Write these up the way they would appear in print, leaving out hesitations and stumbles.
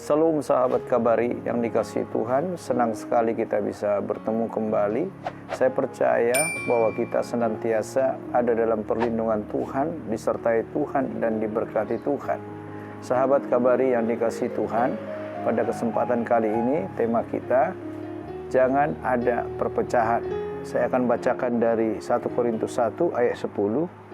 Salam sahabat Kabari yang dikasihi Tuhan, senang sekali kita bisa bertemu kembali. Saya percaya bahwa kita senantiasa ada dalam perlindungan Tuhan, disertai Tuhan dan diberkati Tuhan. Sahabat Kabari yang dikasihi Tuhan, pada kesempatan kali ini tema kita, jangan ada perpecahan. Saya akan bacakan dari 1 Korintus 1 ayat 10.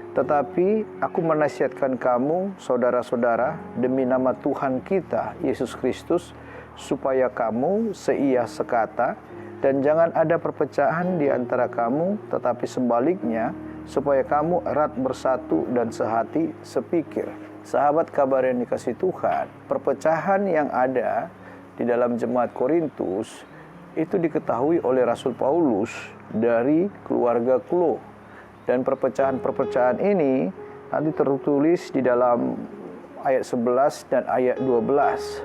Tetapi aku menasihatkan kamu, saudara-saudara, demi nama Tuhan kita, Yesus Kristus, supaya kamu seia sekata, dan jangan ada perpecahan di antara kamu, tetapi sebaliknya, supaya kamu erat bersatu dan sehati sepikir. Sahabat kabar yang dikasihi Tuhan, perpecahan yang ada di dalam jemaat Korintus, itu diketahui oleh Rasul Paulus dari keluarga Chloe. Dan perpecahan-perpecahan ini nanti tertulis di dalam ayat 11 dan ayat 12.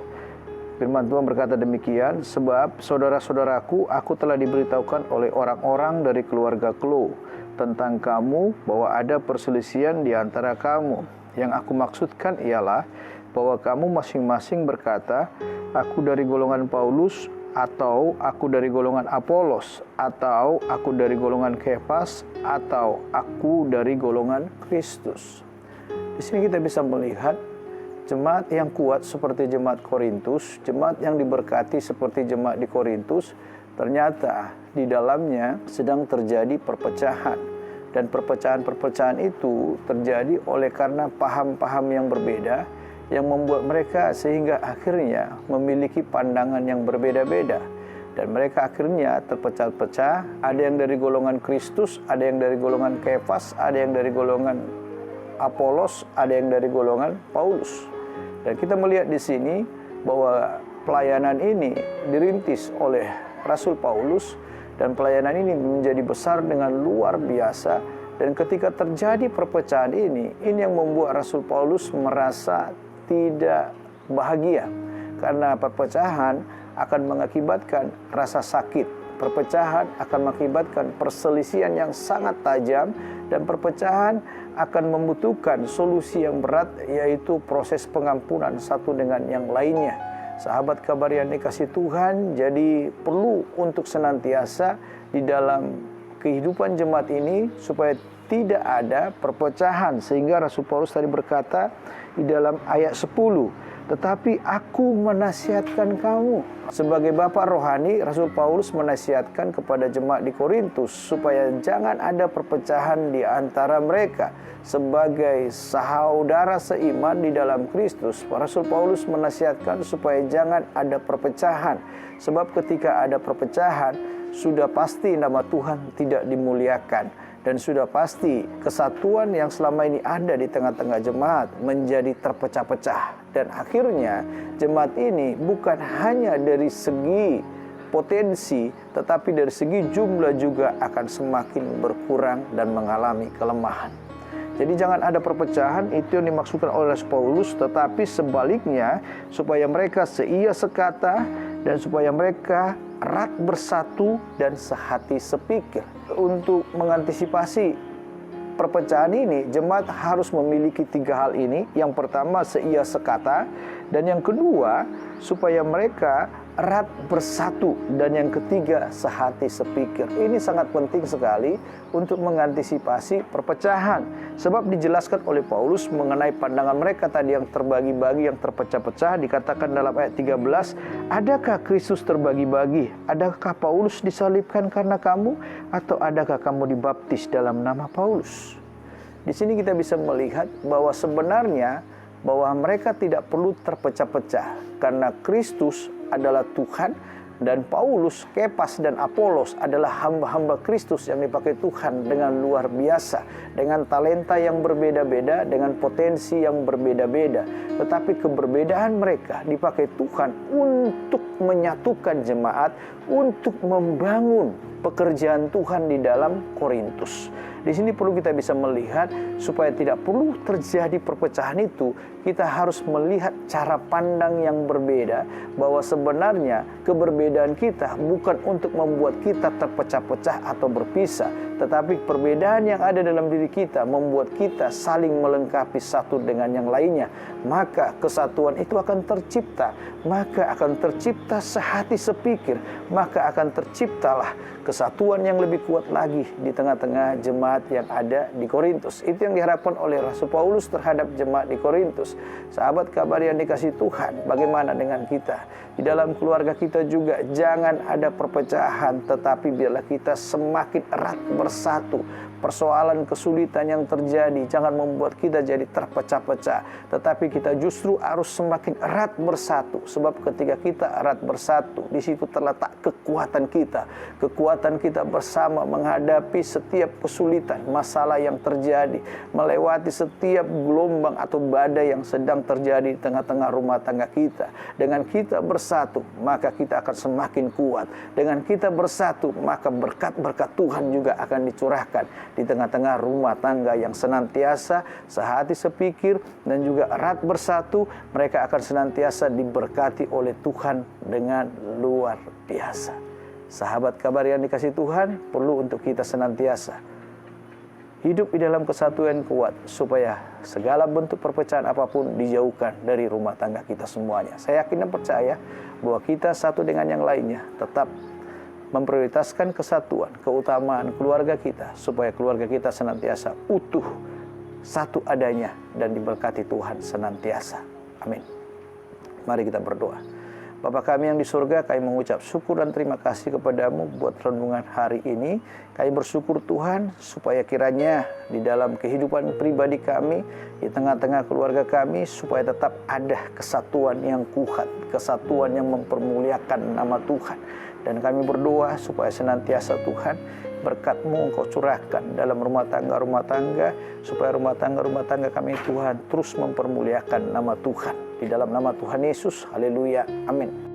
Firman Tuhan berkata demikian, sebab saudara-saudaraku, aku telah diberitahukan oleh orang-orang dari keluarga Chloe tentang kamu bahwa ada perselisihan di antara kamu. Yang aku maksudkan ialah bahwa kamu masing-masing berkata, aku dari golongan Paulus, atau aku dari golongan Apolos, atau aku dari golongan Kefas, atau aku dari golongan Kristus. Di sini kita bisa melihat jemaat yang kuat seperti jemaat Korintus, jemaat yang diberkati seperti jemaat di Korintus, ternyata di dalamnya sedang terjadi perpecahan. Dan perpecahan-perpecahan itu terjadi oleh karena paham-paham yang berbeda, yang membuat mereka sehingga akhirnya memiliki pandangan yang berbeda-beda. Dan mereka akhirnya terpecah-pecah, ada yang dari golongan Kristus, ada yang dari golongan Kefas, ada yang dari golongan Apolos, ada yang dari golongan Paulus. Dan kita melihat di sini bahwa pelayanan ini dirintis oleh Rasul Paulus, dan pelayanan ini menjadi besar dengan luar biasa. Dan ketika terjadi perpecahan ini yang membuat Rasul Paulus merasa tidak bahagia, karena perpecahan akan mengakibatkan rasa sakit, perpecahan akan mengakibatkan perselisihan yang sangat tajam, dan perpecahan akan membutuhkan solusi yang berat, yaitu proses pengampunan satu dengan yang lainnya. Sahabat kabar yang dikasihi Tuhan, jadi perlu untuk senantiasa di dalam kehidupan jemaat ini supaya tidak ada perpecahan, sehingga Rasul Paulus tadi berkata di dalam ayat 10, tetapi aku menasihatkan kamu. Sebagai Bapak rohani, Rasul Paulus menasihatkan kepada jemaat di Korintus supaya jangan ada perpecahan di antara mereka. Sebagai saudara seiman di dalam Kristus, Rasul Paulus menasihatkan supaya jangan ada perpecahan. Sebab ketika ada perpecahan, sudah pasti nama Tuhan tidak dimuliakan. Dan sudah pasti kesatuan yang selama ini ada di tengah-tengah jemaat menjadi terpecah-pecah. Dan akhirnya jemaat ini bukan hanya dari segi potensi, tetapi dari segi jumlah juga akan semakin berkurang dan mengalami kelemahan. Jadi jangan ada perpecahan, itu yang dimaksudkan oleh Rasul Paulus, tetapi sebaliknya supaya mereka seia sekata dan supaya mereka erat bersatu dan sehati sepikir. Untuk mengantisipasi perpecahan ini, jemaat harus memiliki 3 hal ini. Yang pertama, seia sekata, dan yang kedua, supaya mereka erat bersatu, dan yang ketiga, sehati sepikir. Ini sangat penting sekali untuk mengantisipasi perpecahan, sebab dijelaskan oleh Paulus mengenai pandangan mereka tadi yang terbagi-bagi, yang terpecah-pecah. Dikatakan dalam ayat 13, adakah Kristus terbagi-bagi? Adakah Paulus disalibkan karena kamu? Atau adakah kamu dibaptis dalam nama Paulus? Di sini kita bisa melihat bahwa sebenarnya bahwa mereka tidak perlu terpecah-pecah, karena Kristus adalah Tuhan, dan Paulus, Kefas, dan Apolos adalah hamba-hamba Kristus yang dipakai Tuhan dengan luar biasa, dengan talenta yang berbeda-beda, dengan potensi yang berbeda-beda. Tetapi keberbedaan mereka dipakai Tuhan untuk menyatukan jemaat, untuk membangun pekerjaan Tuhan di dalam Korintus. Di sini perlu kita bisa melihat supaya tidak perlu terjadi perpecahan itu, kita harus melihat cara pandang yang berbeda, bahwa sebenarnya keberbedaan kita bukan untuk membuat kita terpecah-pecah atau berpisah, tetapi perbedaan yang ada dalam diri kita membuat kita saling melengkapi satu dengan yang lainnya. Maka kesatuan itu akan tercipta, maka akan tercipta sehati sepikir, maka akan terciptalah kesatuan yang lebih kuat lagi di tengah-tengah jemaat yang ada di Korintus. Itu yang diharapkan oleh Rasul Paulus terhadap jemaat di Korintus. Sahabat kabar yang dikasihi Tuhan, bagaimana dengan kita? Di dalam keluarga kita juga jangan ada perpecahan, tetapi biarlah kita semakin erat bersatu. Persoalan kesulitan yang terjadi jangan membuat kita jadi terpecah-pecah, tetapi kita justru harus semakin erat bersatu. Sebab ketika kita erat bersatu, di situ terletak kekuatan kita. Kekuatan kita bersama menghadapi setiap kesulitan, masalah yang terjadi, melewati setiap gelombang atau badai yang sedang terjadi di tengah-tengah rumah tangga kita. Dengan kita bersatu, maka kita akan semakin kuat. Dengan kita bersatu, maka berkat-berkat Tuhan juga akan dicurahkan di tengah-tengah rumah tangga yang senantiasa sehati sepikir dan juga erat bersatu. Mereka akan senantiasa diberkati oleh Tuhan dengan luar biasa. Sahabat kabar yang dikasihi Tuhan, perlu untuk kita senantiasa hidup di dalam kesatuan kuat, supaya segala bentuk perpecahan apapun dijauhkan dari rumah tangga kita semuanya. Saya yakin dan percaya bahwa kita satu dengan yang lainnya tetap memprioritaskan kesatuan, keutamaan keluarga kita, supaya keluarga kita senantiasa utuh, satu adanya, dan diberkati Tuhan senantiasa. Amin. Mari kita berdoa. Bapa kami yang di surga, kami mengucap syukur dan terima kasih kepadamu buat renungan hari ini. Kami bersyukur Tuhan, supaya kiranya di dalam kehidupan pribadi kami, di tengah-tengah keluarga kami, supaya tetap ada kesatuan yang kuat, kesatuan yang mempermuliakan nama Tuhan. Dan kami berdoa supaya senantiasa Tuhan berkat-Mu Engkau curahkan dalam rumah tangga, supaya rumah tangga kami Tuhan terus mempermuliakan nama Tuhan. Di dalam nama Tuhan Yesus, haleluya, amin.